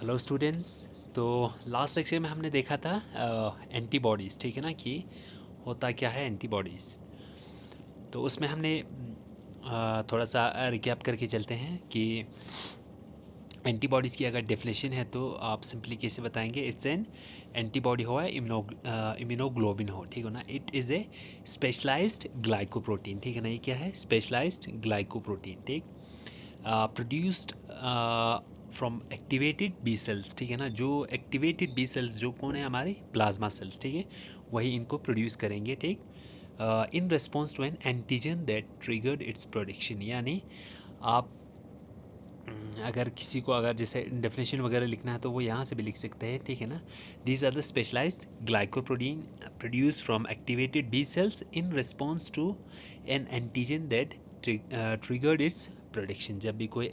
Hello students. तो last lecture में हमने देखा था एंटीबॉडीज़, ठीक है ना, कि होता क्या है एंटीबॉडीज़। तो उसमें हमने थोड़ा सा रिकैप करके चलते हैं कि एंटीबॉडीज़ की अगर डेफिनेशन है तो आप सिंपली कैसे बताएंगे। इट्स एन एंटीबॉडी हो इम्यूनोग्लोबिन हो, ठीक है ना। It is a specialised glycoprotein, ठीक है ना। ये क्या है? स्पेशलाइज्ड ग्लाइकोप्रोटीन, ठीक। Produced from activated B cells, ठीक है ना। जो एक्टिवेटेड बी सेल्स जो कौन है? हमारे प्लाज्मा सेल्स, ठीक है। वही इनको प्रोड्यूस करेंगे, ठीक। In response to an antigen that triggered its production, यानी आप अगर किसी को अगर जैसे डेफिनेशन वगैरह लिखना है तो वो यहाँ से भी लिख सकते हैं, ठीक है ना। These are the specialised glycoprotein produce from activated B cells in response to an antigen that triggered its production. जब भी कोई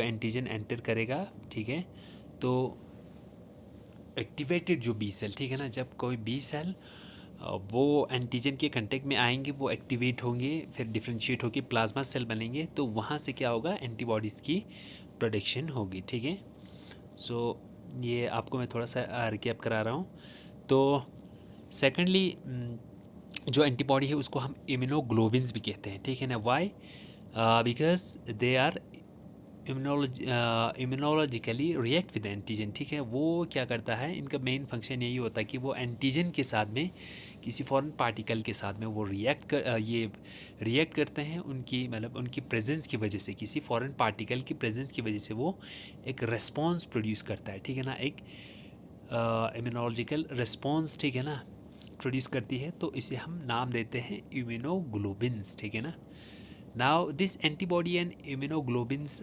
एंटीजन एंटर करेगा, ठीक है, तो एक्टिवेटेड जो बी सेल, ठीक है ना, जब कोई बी सेल वो एंटीजन के कांटेक्ट में आएंगे, वो एक्टिवेट होंगे, फिर डिफ्रेंशिएट होकर प्लाज्मा सेल बनेंगे, तो वहाँ से क्या होगा? एंटीबॉडीज़ की प्रोडक्शन होगी, ठीक है। सो ये आपको मैं थोड़ा सा रिकैप करा रहा हूँ। तो सेकेंडली जो एंटीबॉडी है उसको हम इम्यूनोग्लोबिन्स भी कहते हैं, ठीक है ना। Why? Because they are immunologically react with antigen, ठीक है। वो क्या करता है? इनका मेन फंक्शन यही होता है कि वो एंटीजन के साथ में किसी फॉरेन पार्टिकल के साथ में वो रिएक्ट करते हैं। उनकी मतलब उनकी प्रेजेंस की वजह से, किसी फॉरेन पार्टिकल की प्रेजेंस की वजह से वो एक रिस्पॉन्स प्रोड्यूस करता है, ठीक है ना। एक इम्यूनोलॉजिकल रिस्पॉन्स, ठीक है ना, प्रोड्यूस करती है। तो इसे हम नाम देते हैं इम्यूनोग्लोबिन्स, ठीक है ना। Now this antibody and immunoglobulins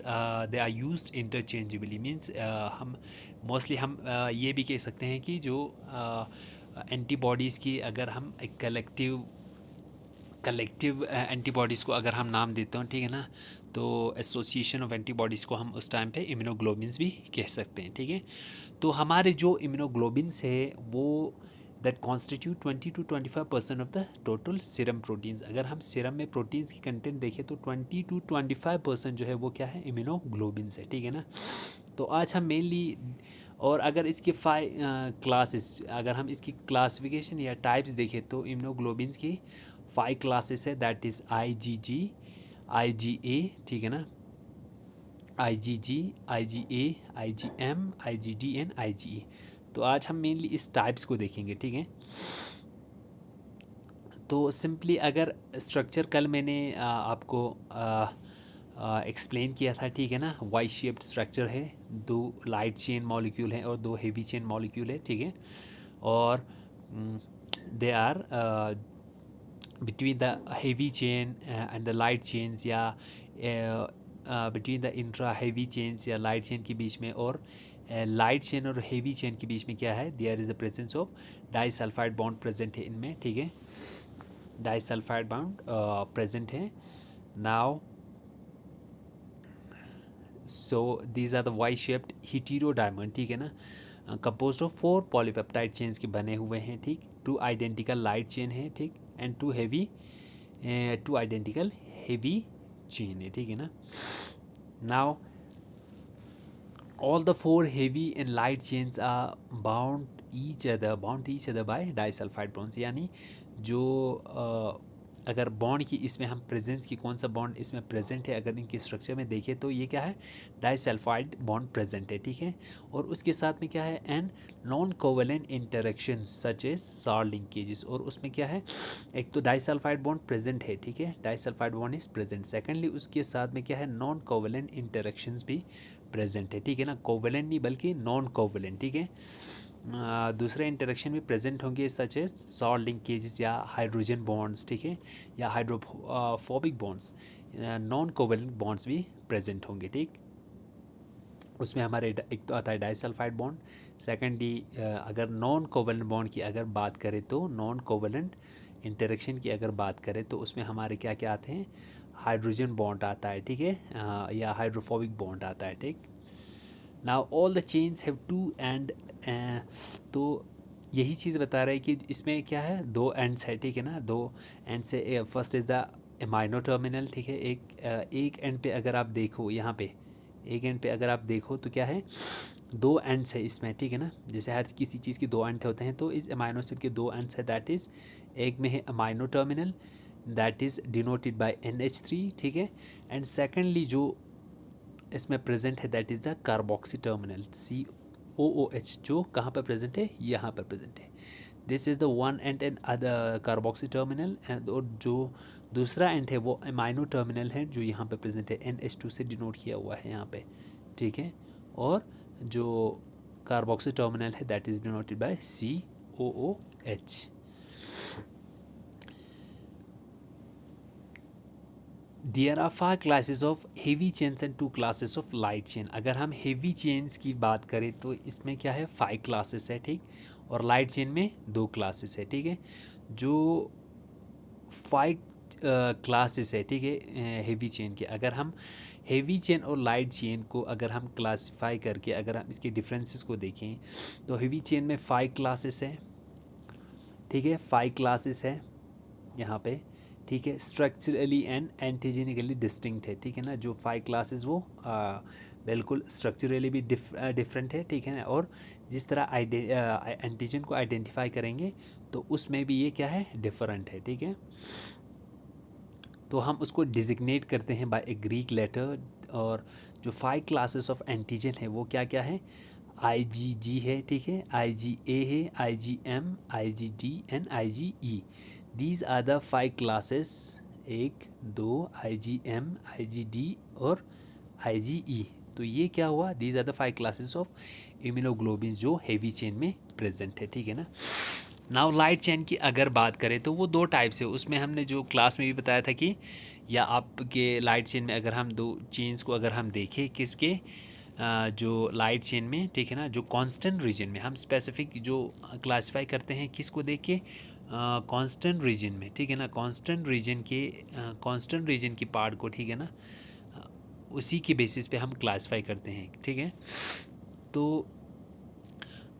they are used interchangeably, means हम मोस्टली हम ये भी कह सकते हैं कि जो एंटीबॉडीज़ की अगर हम एक कलेक्टिव एंटीबॉडीज़ को अगर हम नाम देते हैं, ठीक है ना, तो एसोसिएशन ऑफ एंटीबॉडीज़ को हम उस टाइम पे इम्यूनोग्लोबिन्स भी कह सकते हैं, ठीक है। तो हमारे जो इम्यूनोग्लोबिन्स है वो that constitute 20 to 25% of the total serum proteins. अगर हम सीरम में प्रोटीन्स की कंटेंट देखें तो 20 to 25% जो है वो क्या है? इम्यूनोग्लोबिन्स है, ठीक है ना। तो आज हम मेनली, और अगर इसके क्लासेस, अगर हम इसकी क्लासिफिकेशन या टाइप्स देखें तो इम्यूनोग्लोबिन्स की 5 क्लासेस है। दैट इज़ IgG, IgA, ठीक है ना, IgG, IgA, IgM, IgD and IgE। तो आज हम मेनली इस टाइप्स को देखेंगे, ठीक है। तो सिंपली अगर स्ट्रक्चर कल मैंने आपको एक्सप्लेन किया था, ठीक है ना। वाई शेप्ड स्ट्रक्चर है, 2 लाइट चेन मॉलिक्यूल हैं और 2 हेवी चेन मॉलिक्यूल है, ठीक है। और they are between the heavy chain and the light chains, या between the intra heavy chains या लाइट चेन के बीच में, और लाइट चेन और हेवी चेन के बीच में क्या है? There is the presence of disulphide bond present है इनमें, ठीक है। डाइसल्फाइड बॉन्ड प्रेजेंट है। Now so these are the Y shaped heterodimer, ठीक है ना, कंपोज्ड ऑफ 4 पॉलीपेप्टाइड चेन्स के बने हुए हैं, ठीक। 2 आइडेंटिकल लाइट चेन है, ठीक, एंड 2 आइडेंटिकल हेवी चेन है, ठीक है ना। Now all the 4 heavy and light chains are bound to each other by disulfide bonds, यानी जो अगर बॉन्ड की इसमें हम प्रेजेंस की कौन सा बॉन्ड इसमें प्रेजेंट है, अगर इनकी स्ट्रक्चर में देखें तो ये क्या है? डाइसल्फाइड बॉन्ड प्रेजेंट है, ठीक है। और उसके साथ में क्या है? And non covalent interaction such as सार लिंकेजेस, और उसमें क्या है? एक तो डाइसल्फाइड बॉन्ड प्रेजेंट है, ठीक है, disulphide bond is present. Secondly उसके साथ में क्या है? नॉन कोवेलेंट इंटरेक्शंस भी प्रेजेंट है, ठीक है ना। कोवेलेंट नहीं बल्कि नॉन कोवेलेंट, ठीक है। दूसरे इंटरेक्शन भी प्रेजेंट होंगे सच एज सॉल्ट लिंकेजेस या हाइड्रोजन बॉन्ड्स, ठीक है, या hydrophobic bonds, non covalent bonds भी प्रेजेंट होंगे, ठीक। उसमें हमारे एक तो आता है डाइसल्फाइड बॉन्ड। सेकेंडली अगर नॉन कोवेलेंट बॉन्ड की अगर बात करें तो नॉन कोवेलेंट इंटरेक्शन की अगर बात करें तो उसमें हमारे क्या क्या आते हैं? हाइड्रोजन बॉन्ड आता है, ठीक है, या हाइड्रोफोबिक बॉन्ड आता है, ठीक। Now all the chains have 2 and, तो यही चीज़ बता रहा है कि इसमें क्या है? 2 एंड्स है, ठीक है ना। 2 एंड से first is the amino terminal, ठीक है। एक एंड पे अगर आप देखो यहाँ पे एक एंड पे अगर आप देखो तो क्या है, दो एंड्स है इसमें, ठीक है ना। जैसे हर किसी चीज़ के दो एंड होते हैं, तो इस अमाइनो एसिड के दो एंड्स है, दैट इज़ एक में है amino terminal, that is denoted bye NH3, ठीक है। एंड सेकेंडली जो इसमें प्रेजेंट है that is the carboxy terminal COOH, जो कहाँ पर प्रेजेंट है, यहाँ पर प्रेजेंट है। This is the one and and other carboxy terminal, and और जो दूसरा एंड है वो अमाइनो टर्मिनल है, जो यहाँ पे प्रेजेंट है, NH2 से डिनोट किया हुआ है यहाँ पे, ठीक है। और जो कार्बोक्सी टर्मिनल है that is denoted by COOH। There are 5 classes of heavy chains and 2 classes of light chain. अगर हम हेवी चेन्स की बात करें तो इसमें क्या है, 5 क्लासेस है, ठीक। और लाइट चेन में 2 क्लासेस है, ठीक है। जो 5 क्लासेस है, ठीक है, हेवी चेन के, अगर हम हेवी चेन और लाइट चेन को अगर हम क्लासिफाई करके अगर हम इसके डिफरेंसेस को देखें, तो हेवी चेन में 5 क्लासेस है, ठीक है, 5 क्लासेस है यहाँ पे, ठीक है। स्ट्रक्चरली एंड एंटीजेनिकली डिस्टिंक्ट है, ठीक है ना। जो 5 क्लासेस वो बिल्कुल स्ट्रक्चरली भी डिफरेंट है, ठीक है ना। और जिस तरह एंटीजन को आइडेंटिफाई करेंगे तो उसमें भी ये क्या है, डिफरेंट है, ठीक है। तो हम उसको डिजिग्नेट करते हैं बाय ए ग्रीक लेटर। और जो 5 क्लासेस ऑफ एंटीजन है वो क्या क्या है, IgG है, ठीक है, IgA है, IgM, IgD and IgE। These are the 5 classes, 1 2 IgM, IgD और IgE। तो ये क्या हुआ, these are the 5 classes of immunoglobin जो हेवी चेन में प्रेजेंट है, ठीक है ना। नाउ लाइट चेन की अगर बात करें तो वो 2 टाइप से, उसमें हमने जो क्लास में भी बताया था कि, या आपके लाइट चेन में अगर हम 2 चेन्स को अगर हम देखें किसके, जो लाइट चेन में, ठीक है ना, जो कांस्टेंट रीजन में हम स्पेसिफिक जो क्लासिफाई करते हैं किसको देख के, कांस्टेंट रीजन में, ठीक है ना, कांस्टेंट रीजन की पार्ट को, ठीक है ना, उसी के बेसिस पे हम क्लासिफाई करते हैं, ठीक है। तो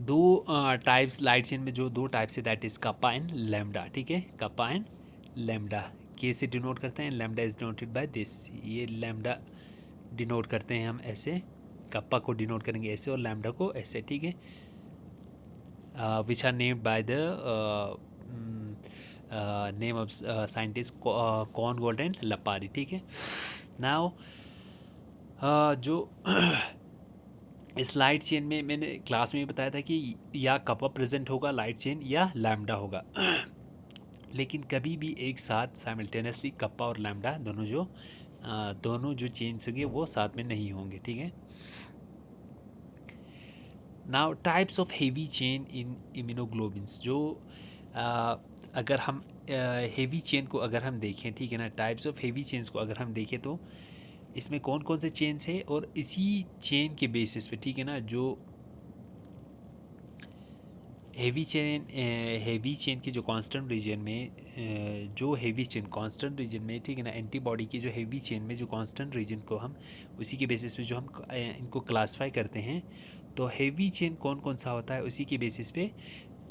2 टाइप्स लाइट चेन में, जो 2 टाइप्स है that is kappa and lambda, ठीक है। कप्पा एंड लैम्डा के से डिनोट करते हैं, lambda is denoted by this, ये लैम्डा डिनोट करते हैं हम ऐसे, कप्पा को डिनोट करेंगे ऐसे और लैम्डा को ऐसे, ठीक है। Which are named by the name of scientist Korngold and Lipari, ठीक है। नाउ जो इस लाइट चेन में मैंने क्लास में भी बताया था कि या कप्पा प्रेजेंट होगा लाइट चेन या लैम्डा होगा, लेकिन कभी भी एक साथ साइमल्टेनियसली कप्पा और लैम्डा दोनों जो चेन्स होंगे वो साथ में नहीं होंगे, ठीक है। Now types of heavy chain in immunoglobins, जो अगर हम हेवी चेन को अगर हम देखें, ठीक है ना, टाइप्स ऑफ हेवी चेन्स को अगर हम देखें तो इसमें कौन कौन से चेन्स है, और इसी चेन के बेसिस पे, ठीक है ना, जो हेवी चेन की जो कांस्टेंट रीजन में, जो हेवी चेन कांस्टेंट रीजन में, ठीक है ना, एंटीबॉडी की जो हेवी चेन में जो कांस्टेंट रीजन को हम उसी के बेसिस पे जो हम इनको क्लासिफाई करते हैं, तो हेवी चेन कौन कौन सा होता है उसी के बेसिस पे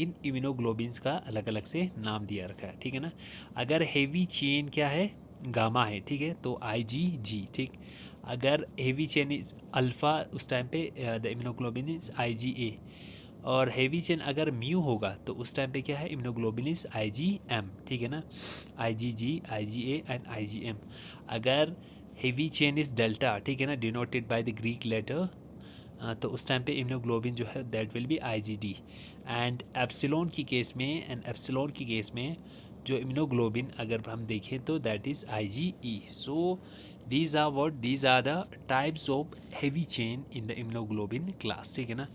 इन इम्यूनोग्लोबिन्स का अलग अलग से नाम दिया रखा है, ठीक है ना। अगर हेवी चेन क्या है, गामा है, ठीक है, तो IgG, ठीक। अगर हेवी चेन इज अल्फ़ा, उस टाइम पे द इम्यूनोग्लोबिन इज IgA। और हेवी चेन अगर म्यू होगा तो उस टाइम पे क्या है, इम्यूनोग्लोबिन इज IgM, ठीक है ना, IgG, IgA एंड IgM। अगर हेवी चेन इज डेल्टा, ठीक है ना, denoted by the Greek letter, तो उस टाइम पे इम्यूनोग्लोबिन जो है that will be IgD। And epsilon की केस में जो इम्यूनोग्लोबिन अगर हम देखें तो that is IgE। So these are the types of heavy chain in the immunoglobulin class, ठीक है ना।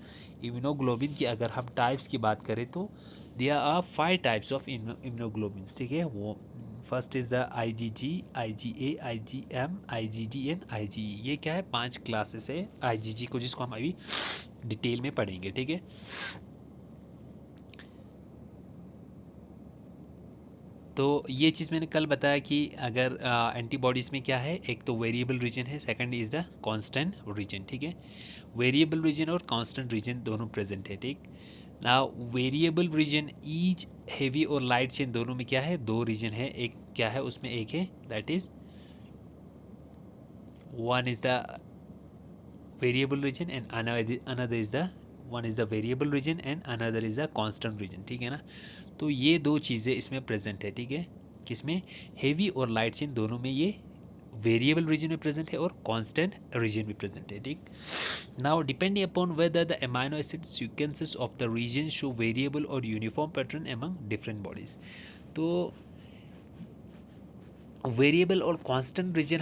इम्यूनोग्लोबिन की अगर हम टाइप्स की बात करें तो there are 5 types of immunoglobins, ठीक है। वो first is the IgG, IgA, IgM, IgD and IgE। ये क्या है, 5 क्लासेस है IgG को, जिसको हम अभी डिटेल में पढ़ेंगे, ठीक है। तो ये चीज़ मैंने कल बताया कि अगर एंटीबॉडीज़ में क्या है, एक तो वेरिएबल रीजन है, second is the constant reason, ठीक है। वेरिएबल रीजन और कांस्टेंट रीजन दोनों प्रेजेंट है, ठीक। Now variable region each heavy और लाइट चेन दोनों में क्या है, 2 रीजन है। एक क्या है उसमें, एक है that is one is the variable region and another is the one is the variable region and another is the constant reason, ठीक है ना। तो ये दो चीज़ें इसमें प्रेजेंट है, ठीक है, किसमें, हेवी और लाइट चेन दोनों में ये वेरिएबल रीजन में प्रेजेंट है और कांस्टेंट रीजन में प्रेजेंट है, ठीक। Now depending upon whether the amino acid sequences of the region show variable or uniform pattern among different bodies. तो वेरिएबल और कांस्टेंट रीजन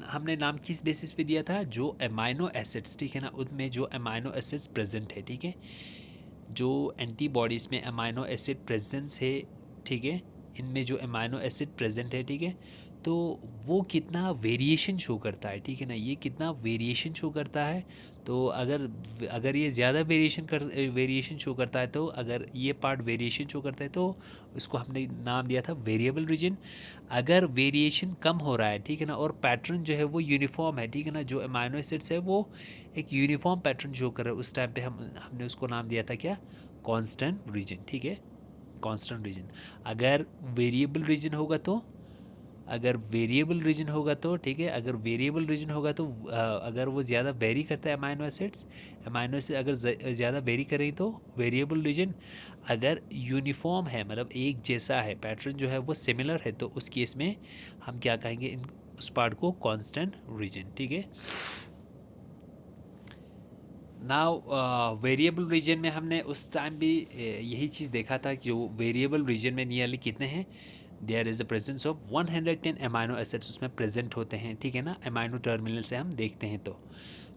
हमने नाम किस बेसिस पे दिया था, जो अमाइनो एसिड्स, ठीक है ना, उनमें जो अमाइनो एसिड्स प्रेजेंट है, ठीक है, जो एंटीबॉडीज़ में अमाइनो एसिड प्रेजेंस है, ठीक है, इनमें जो अमाइनो एसिड प्रेजेंट है, ठीक है, तो वो कितना वेरिएशन शो करता है, ठीक है ना, ये कितना वेरिएशन शो करता है। तो अगर ये ज़्यादा वेरिएशन शो करता है, तो अगर ये पार्ट वेरिएशन शो करता है तो उसको हमने नाम दिया था वेरिएबल रीजन। अगर वेरिएशन कम हो रहा है, ठीक है ना, और पैटर्न जो है वो यूनिफॉर्म है, ठीक है ना, जो अमाइनो एसिड्स है वो एक यूनिफॉर्म पैटर्न शो कर रहा है, उस टाइम पे हमने उसको नाम दिया था क्या, कांस्टेंट रीजन, ठीक है, कांस्टेंट रीजन। अगर वेरिएबल रीजन होगा तो ठीक है, अगर वेरिएबल रीजन होगा तो अगर वो ज़्यादा वेरी करता है अमाइनो एसिड अगर ज़्यादा वेरी करें तो वेरिएबल रीजन। अगर यूनिफॉर्म है, मतलब एक जैसा है, पैटर्न जो है वो सिमिलर है, तो उस केस में हम क्या कहेंगे, उस पार्ट को कांस्टेंट रीजन, ठीक है। नाउ वेरिएबल रीजन में हमने उस टाइम भी यही चीज़ देखा था कि जो वेरिएबल रीजन में नियरली कितने हैं, there is the presence of 110 amino acids उसमें प्रेजेंट होते हैं, ठीक है ना, अमाइनो टर्मिनल से हम देखते हैं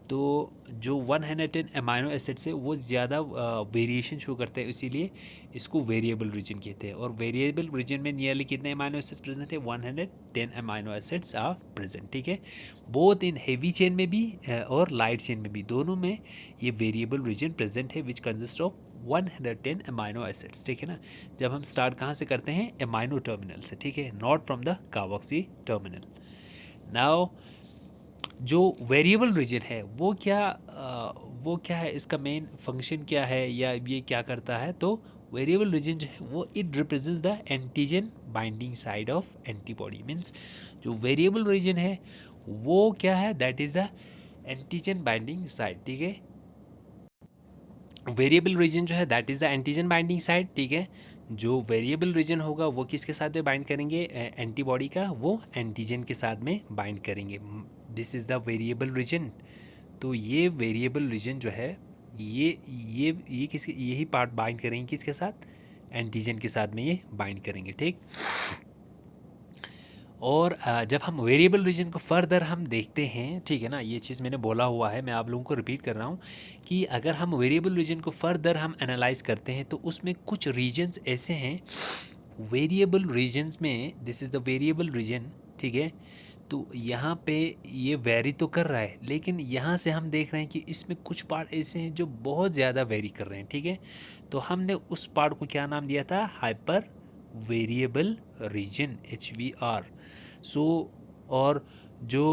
तो जो 110 अमाइनो एसिड्स है वो ज़्यादा वेरिएशन शो करते हैं, इसीलिए इसको वेरिएबल रीजन कहते हैं। और वेरिएबल रीजन में नियरली कितने अमाइनो एसिड्स प्रेजेंट है, 110 अमाइनो एसिड्स आर प्रेजेंट, ठीक है, बोथ इन हेवी चेन में भी और लाइट चेन में भी, दोनों में ये वेरिएबल रीजन प्रेजेंट है, which consist of 110 amino acids, ठीक है ना। जब हम स्टार्ट कहाँ से करते हैं, अमाइनो टर्मिनल से, ठीक है, not from the carboxy terminal. Now जो वेरिएबल रीजन है वो क्या है, इसका मेन फंक्शन क्या है, या ये क्या करता है, तो वेरिएबल रीजन जो है वो it represents the antigen binding side of antibody. Means जो वेरिएबल रीजन है वो क्या है, that is the antigen binding side, ठीक है, वेरिएबल रीजन जो है that is the antigen binding side, ठीक है। जो वेरिएबल रीजन होगा वो किसके साथ में बाइंड करेंगे, एंटीबॉडी का वो एंटीजन के साथ में बाइंड करेंगे, this is the variable region. तो ये वेरिएबल रीजन जो है ये किसके, यही पार्ट बाइंड करेंगे किसके साथ, एंटीजन के साथ में ये बाइंड करेंगे, ठीक। और जब हम वेरिएबल रीजन को फर्दर हम देखते हैं, ठीक है ना, ये चीज़ मैंने बोला हुआ है, मैं आप लोगों को रिपीट कर रहा हूँ कि अगर हम वेरिएबल रीजन को फर्दर हम एनालाइज करते हैं तो उसमें कुछ रीजन्स ऐसे हैं वेरिएबल रीजन्स में, this is the variable region, ठीक है, तो यहाँ पे ये वेरी तो कर रहा है, लेकिन यहाँ से हम देख रहे हैं कि इसमें कुछ पार्ट ऐसे हैं जो बहुत ज़्यादा वेरी कर रहे हैं, ठीक है, तो हमने उस पार्ट को क्या नाम दिया था, हाइपर वेरिएबल रीजन, HVR। सो और जो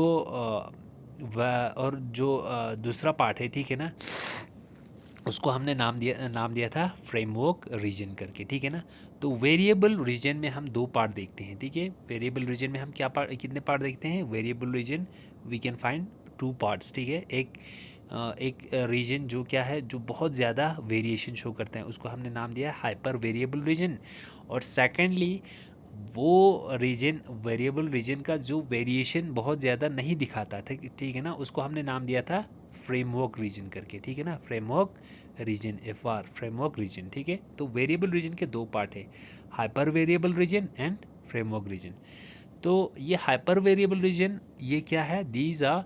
दूसरा पार्ट है, ठीक है ना, उसको हमने नाम दिया था फ्रेमवर्क रीजन करके, ठीक है ना। तो वेरिएबल रीजन में हम दो पार्ट देखते हैं, ठीक है, वेरिएबल रीजन में हम कितने पार्ट देखते हैं, variable region we can find two parts, ठीक है, एक रीजन जो क्या है, जो बहुत ज़्यादा वेरिएशन शो करते हैं, उसको हमने नाम दिया हाइपर वेरिएबल रीजन। और सेकेंडली वो रीजन, वेरिएबल रीजन का जो वेरिएशन बहुत ज़्यादा नहीं दिखाता था, ठीक है ना, उसको हमने नाम दिया था फ्रेमवर्क रीजन करके, ठीक है ना, framework region, FR, framework region, ठीक है। तो वेरिएबल रीजन के दो पार्ट है, hyper variable region and framework region. तो ये हाइपर वेरिएबल रीजन ये क्या है, these are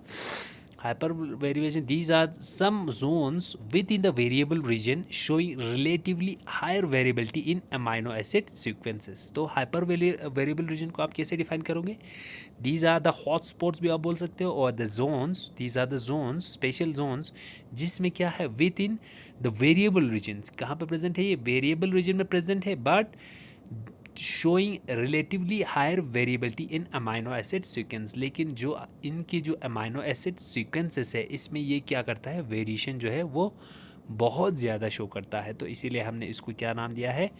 hyper variation, these are some zones within the variable region showing relatively higher variability in amino acid sequences। तो hyper variable region को आप कैसे define करोगे, these are the hot spots भी आप बोल सकते हो, और the zones, these are the zones, special zones जिसमें क्या है within the variable regions, कहाँ पे प्रेजेंट है, ये वेरिएबल रीजन में प्रेजेंट है, but showing relatively higher variability in amino acid sequence. लेकिन जो इनकी जो अमाइनो एसिड सीक्वेंसेस है इसमें ये क्या करता है, वेरिएशन जो है वो बहुत ज़्यादा शो करता है, तो इसीलिए हमने इसको क्या नाम दिया है,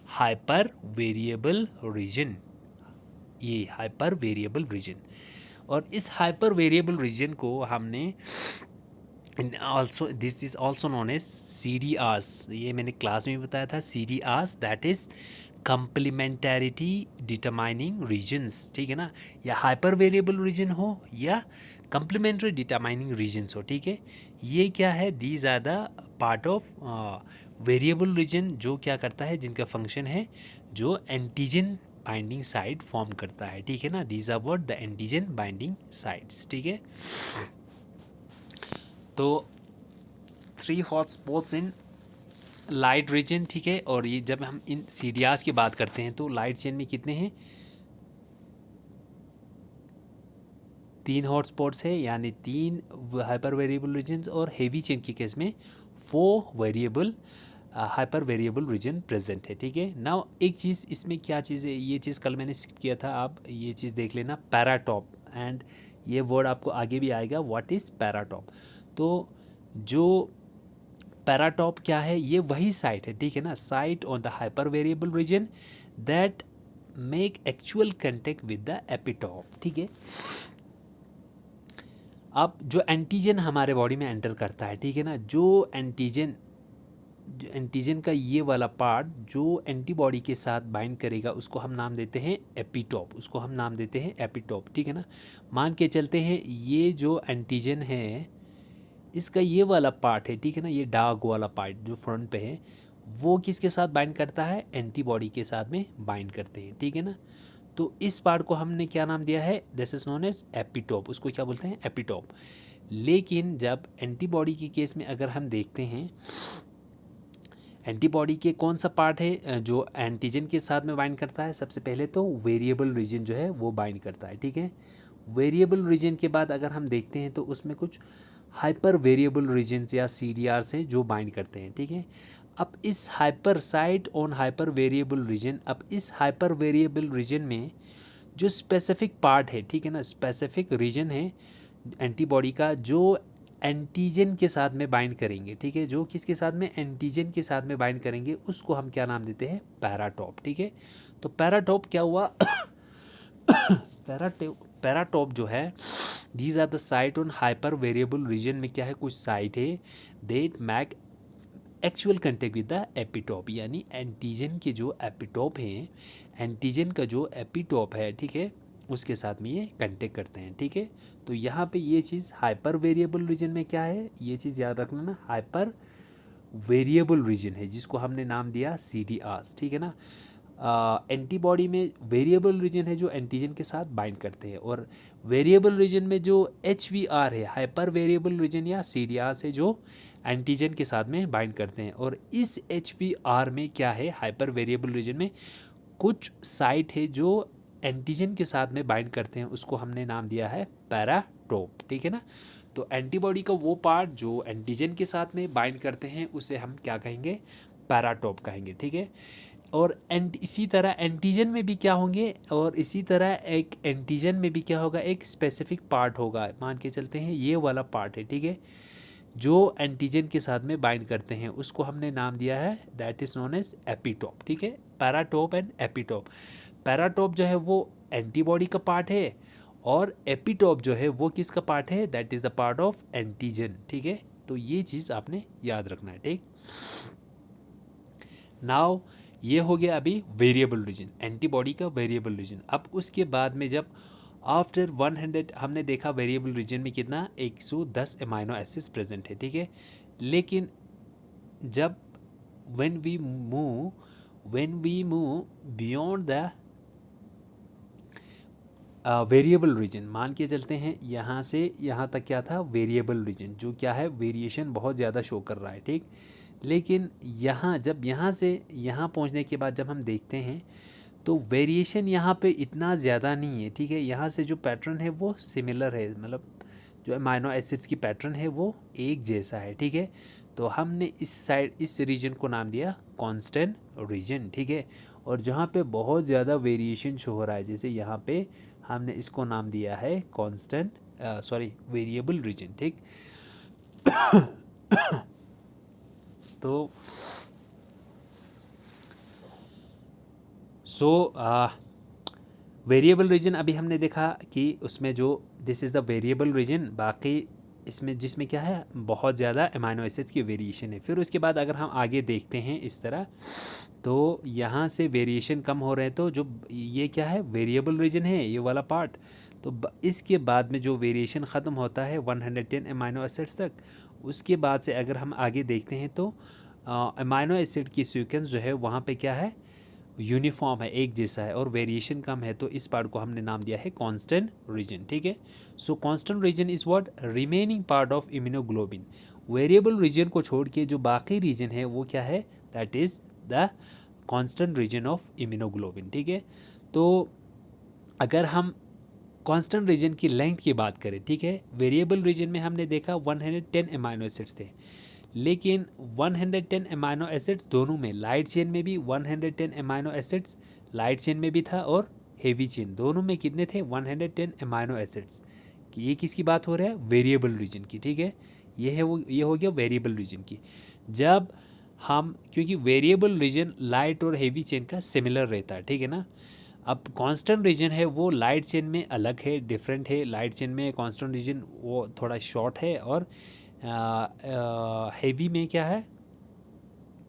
हाइपर वेरिएबल रीजन, ये हाइपर वेरिएबल रीजन। और इस हाइपर वेरिएबल रीजन को हमने also this is also known as CDRs, ये मैंने क्लास में भी बताया था। CDRs that is complementarity determining regions, ठीक है ना, या हाइपर वेरिएबल रीजन हो या कंप्लीमेंट्री डिटरमाइनिंग रीजन्स हो, ठीक है। ये क्या है, these are the part of variable region, जो क्या करता है, जिनका फंक्शन है जो एंटीजन बाइंडिंग साइट फॉर्म करता है, ठीक है ना। These are what the antigen binding sites, ठीक है। तो 3 हॉटस्पॉट्स इन लाइट रीजन, ठीक है। और ये जब हम इन CDRs की बात करते हैं तो लाइट चेन में कितने हैं, 3 हॉटस्पॉट्स है, यानी 3 हाइपर वेरिएबल रीजन्स, और हेवी चेन के केस में 4 variable hyper variable region present है, ठीक है। नाउ एक चीज़ इसमें क्या चीज़ है, ये चीज़ कल मैंने स्किप किया था, आप ये चीज़ देख लेना, पैराटॉप, एंड ये वर्ड आपको आगे भी आएगा, व्हाट इज़ पैराटॉप। तो जो पैराटॉप क्या है, ये वही साइट है, ठीक है ना, site on the hyper variable region that make actual contact with the epitope, ठीक है। अब जो एंटीजन हमारे बॉडी में एंटर करता है, ठीक है ना, जो एंटीजन का ये वाला पार्ट जो एंटीबॉडी के साथ बाइंड करेगा, उसको हम नाम देते हैं एपिटॉप, उसको हम नाम देते हैं एपिटॉप, ठीक है ना। मान के चलते हैं ये जो एंटीजन है, इसका ये वाला पार्ट है, ठीक है ना, ये डार्क वाला पार्ट जो फ्रंट पे है, वो किसके साथ बाइंड करता है, एंटीबॉडी के साथ में बाइंड करते हैं, ठीक है ना। तो इस पार्ट को हमने क्या नाम दिया है, this is known as epitope, उसको क्या बोलते हैं, एपिटॉप। लेकिन जब एंटीबॉडी के केस में अगर हम देखते हैं, एंटीबॉडी के कौन सा पार्ट है जो एंटीजन के साथ में बाइंड करता है, सबसे पहले तो वेरिएबल रीजन जो है वो बाइंड करता है, ठीक है। वेरिएबल रीजन के बाद अगर हम देखते हैं तो उसमें कुछ हाइपर वेरिएबल रीजन्स या CDRs हैं जो बाइंड करते हैं, ठीक है। अब इस hyper site on hyper variable reason, अब इस हाइपर वेरिएबल रीजन में जो स्पेसिफिक पार्ट है, ठीक है ना, स्पेसिफिक रीजन है एंटीबॉडी का जो एंटीजन के साथ में बाइंड करेंगे, ठीक है, जो किसके साथ में, एंटीजन के साथ में बाइंड करेंगे, उसको हम क्या नाम देते हैं, पैराटॉप, ठीक है। तो पैराटॉप क्या हुआ, पैराटॉप जो है, these are the site on hyper variable region में क्या है, कुछ साइट है that make actual contact with the epitope, यानी एंटीजन के जो एपिटॉप हैं, एंटीजन का जो एपिटॉप है, ठीक है, उसके साथ में ये कंटेक्ट करते हैं, ठीक है। तो यहाँ पे ये चीज़ हाइपर वेरिएबल रीजन में क्या है, ये चीज़ याद रखना ना, हाइपर वेरिएबल रीजन है जिसको हमने नाम दिया CDRs, ठीक है ना। एंटीबॉडी में वेरिएबल रीजन है जो एंटीजन के साथ बाइंड करते हैं, और वेरिएबल रीजन में जो HVR है, हाइपर वेरिएबल रीजन या CDRs है जो एंटीजन के साथ में बाइंड करते हैं। और इस HVR में क्या है, हाइपर वेरिएबल रीजन में कुछ साइट है जो एंटीजन के साथ में बाइंड करते हैं, उसको हमने नाम दिया है पैराटॉप, ठीक है ना। तो एंटीबॉडी का वो पार्ट जो एंटीजन के साथ में बाइंड करते हैं उसे हम क्या कहेंगे, पैराटॉप कहेंगे, ठीक है। और इसी तरह एंटीजन में भी क्या होंगे, और इसी तरह एक एंटीजन में भी क्या होगा, एक स्पेसिफिक पार्ट होगा, मान के चलते हैं ये वाला पार्ट है, ठीक है, जो एंटीजन के साथ में बाइंड करते हैं, उसको हमने नाम दिया है that is known as epitope, ठीक है। पैराटॉप एंड एपिटॉप, पैराटॉप जो है वो एंटीबॉडी का पार्ट है, और एपिटॉप जो है वो किसका पार्ट है, that is the part of antigen, ठीक है। तो ये चीज़ आपने याद रखना है, ठीक। नाउ ये हो गया अभी वेरिएबल रीजन, एंटीबॉडी का वेरिएबल रीजन। अब उसके बाद में जब आफ्टर 100 हमने देखा वेरिएबल रीजन में कितना, 110 अमाइनो एसिड्स प्रेजेंट है, ठीक है। लेकिन जब when we move beyond the variable region, मान के चलते हैं यहाँ से यहाँ तक क्या था, वेरिएबल रीजन, जो क्या है, वेरिएशन बहुत ज़्यादा शो कर रहा है, ठीक। लेकिन यहाँ जब यहाँ से यहाँ पहुँचने के बाद जब हम देखते हैं तो वेरिएशन यहाँ पे इतना ज़्यादा नहीं है, ठीक है। यहाँ से जो पैटर्न है वो सिमिलर है, मतलब जो अमाइनो एसिड्स की पैटर्न है वो एक जैसा है, ठीक है। तो हमने इस साइड इस रीजन को नाम दिया कांस्टेंट रीजन, ठीक है। और जहाँ पे बहुत ज़्यादा वेरिएशन शो हो रहा है, जैसे यहाँ पे हमने इसको नाम दिया है कांस्टेंट वेरिएबल रीजन, ठीक। तो वेरिएबल रीजन अभी हमने देखा कि उसमें जो this is the variable region, बाकी इसमें जिसमें क्या है बहुत ज़्यादा अमाइनो एसिड्स की वेरिएशन है। फिर उसके बाद अगर हम आगे देखते हैं इस तरह, तो यहाँ से वेरिएशन कम हो रहे हैं, तो जो ये क्या है वेरिएबल रीजन है ये वाला पार्ट, तो इसके बाद में जो वेरिएशन ख़त्म होता है 110 अमाइनो एसिड्स तक, उसके बाद से अगर हम आगे देखते हैं तो अमाइनो एसिड की सीक्वेंस जो है वहाँ पे क्या है यूनिफॉर्म है, एक जैसा है, और वेरिएशन कम है, तो इस पार्ट को हमने नाम दिया है कांस्टेंट रीजन। ठीक है, सो constant region is what remaining part of immunoglobulin. Variable region को छोड़ के जो बाकी रीजन है वो क्या है, that is the constant reason of immunoglobulin. ठीक है, तो अगर हम कांस्टेंट रीजन की लेंथ की बात करें, ठीक है, वेरिएबल रीजन में हमने देखा 110 अमाइनो एसिड्स थे, लेकिन 110 अमाइनो एसिड्स दोनों में, लाइट चेन में भी 110 अमाइनो एसिड्स लाइट चेन में भी था, और हेवी चेन दोनों में कितने थे 110 अमाइनो एसिड्स। कि ये किसकी बात हो रहा है, वेरिएबल रीजन की। ठीक है, ये हो गया वेरिएबल रीजन की। जब हम, क्योंकि वेरिएबल रीजन लाइट और हेवी चेन का सिमिलर रहता है, ठीक है ना। अब कांस्टेंट रीजन है वो लाइट चेन में अलग है, डिफरेंट है। लाइट चेन में कांस्टेंट रीजन वो थोड़ा शॉर्ट है, और हेवी में क्या है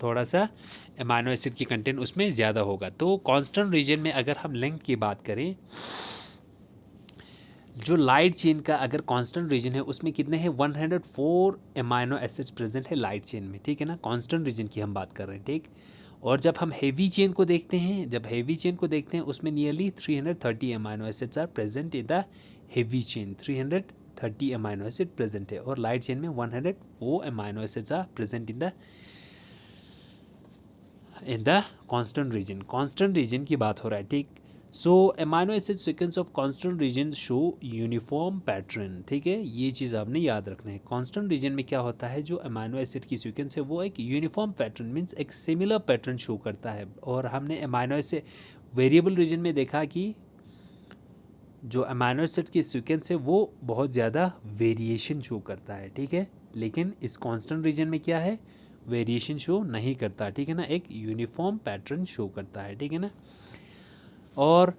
थोड़ा सा अमाइनो एसिड की कंटेंट उसमें ज़्यादा होगा। तो कांस्टेंट रीजन में अगर हम लेंथ की बात करें, जो लाइट चेन का अगर कांस्टेंट रीजन है उसमें कितने हैं 104 अमाइनो एसिड्स प्रेजेंट है लाइट चेन में। ठीक है ना, कांस्टेंट रीजन की हम बात कर रहे हैं। ठीक, और जब हम हेवी चेन को देखते हैं, उसमें nearly 330 amino acids are present in the heavy chain. 330 amino acid present है, और लाइट चेन में 104 amino acids are present in the constant region. Constant region की बात हो रहा है। ठीक, so amino acid sequence of constant region show uniform pattern. ठीक है, ये चीज़ आपने याद रखना है। कांस्टेंट रीजन में क्या होता है, जो अमाइनो एसिड की सीक्वेंस है वो एक यूनिफॉर्म पैटर्न मीन्स एक सिमिलर पैटर्न शो करता है। और हमने अमाइनो एसिड वेरिएबल रीजन में देखा कि जो अमाइनो एसिड की सीक्वेंस है वो बहुत ज़्यादा वेरिएशन शो करता है। ठीक है, लेकिन इस कांस्टेंट रीजन में क्या है, वेरिएशन शो नहीं करता। ठीक है ना, एक यूनिफॉर्म पैटर्न शो करता है। ठीक है ना, और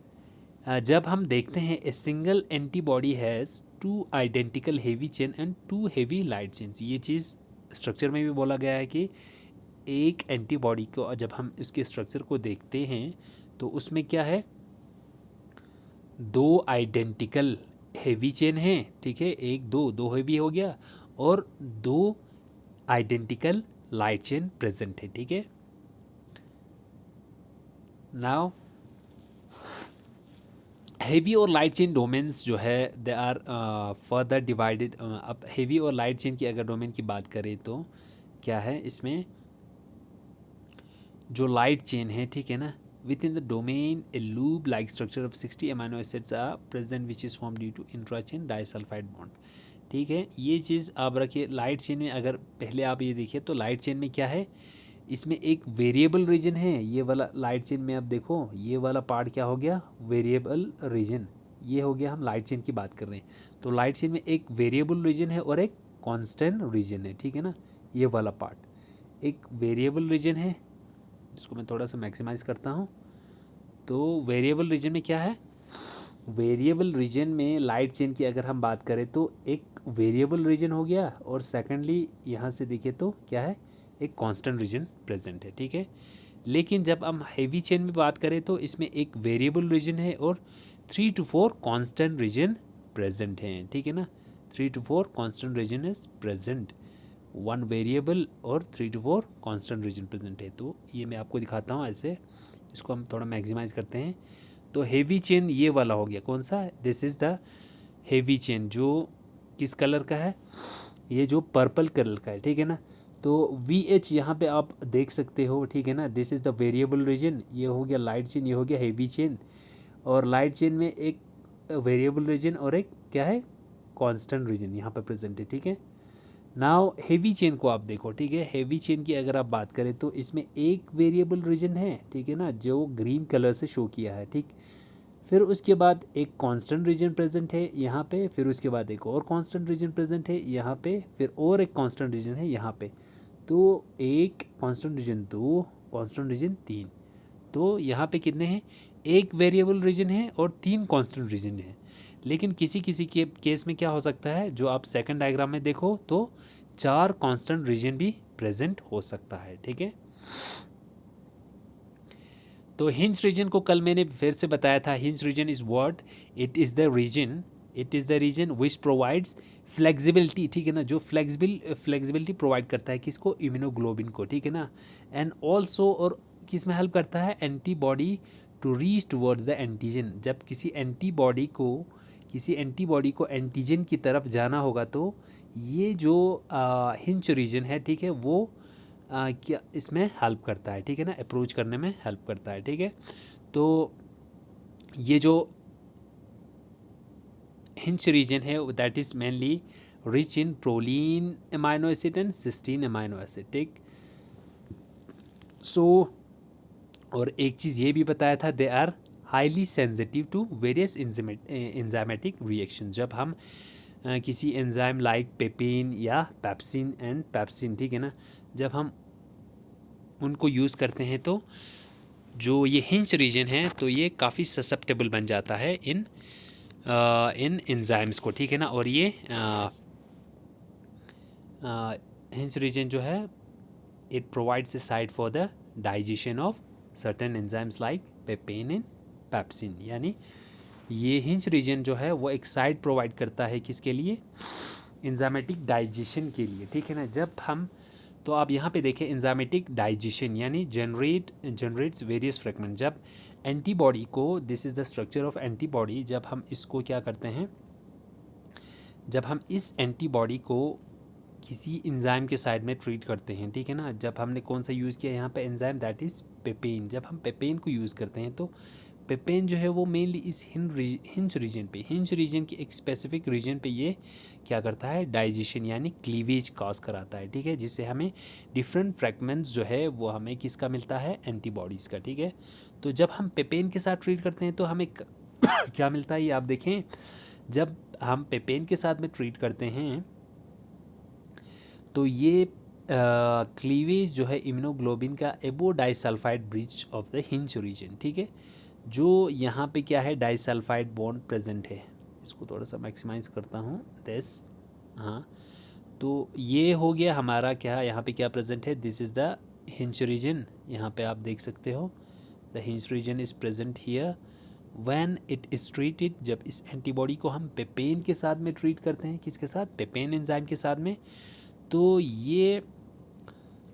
जब हम देखते हैं a single antibody has 2 identical heavy chain and 2 heavy light chains, ये चीज़ स्ट्रक्चर में भी बोला गया है कि एक एंटीबॉडी को जब हम उसके स्ट्रक्चर को देखते हैं तो उसमें क्या है 2 आइडेंटिकल हेवी चेन है। ठीक है, एक दो हेवी हो गया, और 2 आइडेंटिकल लाइट चेन प्रेजेंट है। ठीक है, नाउ हेवी और लाइट चेन डोमेन्स जो है दे आर फर्दर डिवाइडेड। अब हेवी और लाइट चेन की अगर डोमेन की बात करें तो क्या है इसमें, जो लाइट चेन है, ठीक है ना, within the domain a loop like structure of 60 amino acids are present which is form due to intrachain disulphide bond. ठीक है, ये चीज़ आप रखिए। लाइट चेन में अगर पहले आप ये देखिए तो लाइट चेन में क्या है, इसमें एक वेरिएबल रीजन है। ये वाला लाइट चेन में आप देखो, ये वाला पार्ट क्या हो गया वेरिएबल रीजन, ये हो गया। हम लाइट चेन की बात कर रहे हैं तो लाइट चेन में एक वेरिएबल रीजन है और एक कांस्टेंट रीजन है। ठीक है ना, ये वाला पार्ट एक वेरिएबल रीजन है, जिसको मैं थोड़ा सा मैक्सिमाइज करता हूँ। तो वेरिएबल रीजन में क्या है, वेरिएबल रीजन में लाइट चेन की अगर हम बात करें तो एक वेरिएबल रीजन हो गया, और सेकेंडली यहाँ से देखें तो क्या है एक कांस्टेंट रीजन प्रेजेंट है। ठीक है, लेकिन जब हम हेवी चेन में बात करें तो इसमें एक वेरिएबल रीजन है और 3 to 4 कांस्टेंट रीजन प्रेजेंट हैं। ठीक है ना, 3 to 4 constant region is present, 1 variable और 3 to 4 कांस्टेंट रीजन प्रेजेंट है। तो ये मैं आपको दिखाता हूँ ऐसे, इसको हम थोड़ा मैक्सिमाइज करते हैं। तो हेवी चेन ये वाला हो गया, कौन सा, this is the heavy chain, जो किस कलर का है, ये जो पर्पल कलर का है। ठीक है ना, तो VH यहाँ पे आप देख सकते हो। ठीक है ना, this is the variable region, ये हो गया लाइट चेन, ये हो गया हेवी चेन। और लाइट चेन में एक वेरिएबल रीजन और एक क्या है कांस्टेंट रीजन यहाँ पे प्रेजेंट है। ठीक है, नाउ हेवी चेन को आप देखो। ठीक है, हेवी चेन की अगर आप बात करें तो इसमें एक वेरिएबल रीजन है। ठीक है ना, जो ग्रीन कलर से शो किया है। ठीक, फिर उसके बाद एक कांस्टेंट रीजन प्रेजेंट है यहाँ पे, फिर उसके बाद एक और कांस्टेंट रीजन प्रेजेंट है यहाँ पे, फिर और एक कांस्टेंट रीजन है यहाँ पे। तो एक कांस्टेंट रीजन, 2 कांस्टेंट रीजन, 3। तो यहाँ पे कितने हैं, एक वेरिएबल रीजन है और 3 कांस्टेंट रीजन है। लेकिन किसी किसी के केस में क्या हो सकता है, जो आप सेकंड डायग्राम में देखो तो 4 कांस्टेंट रीजन भी प्रेजेंट हो सकता है, ठीक है। तो हिंज रीजन को कल मैंने फिर से बताया था, hinge region is what, it is the region which provides flexibility, ठीक है ना, जो फ्लेक्सिबिलिटी प्रोवाइड करता है किसको, इम्यूनोग्लोबिन को, ठीक है ना। एंड ऑल्सो, और किस में हेल्प करता है, antibody to reach towards the antigen, जब किसी एंटीबॉडी को एंटीजन की तरफ जाना होगा तो ये जो हिंज रीजन है, ठीक है, वो क्या इसमें हेल्प करता है, ठीक है ना, अप्रोच करने में हेल्प करता है, ठीक है। तो ये जो हिंज रीजन है that is mainly rich in proline amino acid and cysteine amino acid, ठीक। सो और एक चीज़ ये भी बताया था, they are highly sensitive to various enzymatic reaction, जब हम किसी एंजाइम लाइक पेपिन या पैप्सिन, ठीक है ना, जब हम उनको यूज़ करते हैं तो जो ये हिंज रीजन है तो ये काफ़ी ससेप्टेबल बन जाता है इन एंजाइम्स को, ठीक है ना। और ये हिंज रीजन जो है it provides a site for the digestion of certain enzymes like पेपेन and pepsin, यानी ये हिंज रीजन जो है वो एक साइट प्रोवाइड करता है किसके लिए, एंजाइमेटिक डाइजेशन के लिए, ठीक है ना। जब हम, तो आप यहाँ पे देखें एंजाइमेटिक डाइजेशन यानी जनरेट्स वेरियस फ्रेगमेंट, जब एंटीबॉडी को, this is the structure of antibody, जब हम इसको क्या करते हैं, जब हम इस एंटीबॉडी को किसी एंजाइम के साइड में ट्रीट करते हैं, ठीक है ना, जब हमने कौन सा यूज़ किया यहाँ पे एंजाइम, दैट इज़ पेपेन, जब हम पेपेन को यूज़ करते हैं तो पेपेन जो है वो मेनली इस हिंज रीजन के एक स्पेसिफिक रीजन पे ये क्या करता है, डाइजेशन यानी क्लीवेज कॉज कराता है, ठीक है, जिससे हमें डिफरेंट फ्रैगमेंट्स जो है वो हमें किसका मिलता है, एंटीबॉडीज़ का, ठीक है। तो जब हम पेपेन के साथ ट्रीट करते हैं तो हमें क्या मिलता है, ये आप देखें, जब हम पेपेन के साथ में ट्रीट करते हैं तो ये क्लीवेज जो है इम्यूनोग्लोबिन का एबो disulphide bridge of the hinge region, ठीक है, जो यहाँ पे क्या है, डाइसल्फाइड बॉन्ड प्रेजेंट है। इसको थोड़ा सा मैक्सिमाइज करता हूँ दिस, हाँ, तो ये हो गया हमारा क्या, यहाँ पे क्या प्रेजेंट है, this is the hinge region, यहाँ पे आप देख सकते हो the hinge region is present here when it is treated, जब इस एंटीबॉडी को हम पेपेन के साथ में ट्रीट करते हैं, किसके साथ, पेपेन एंजाइम के साथ में, तो ये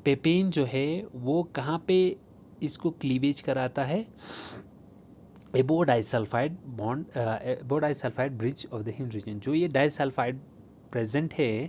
पेपेन जो है वो कहाँ पे इसको क्लीवेज कराता है, एबो disulphide bridge of the hinge region, जो ये डाइसल्फाइड प्रेजेंट है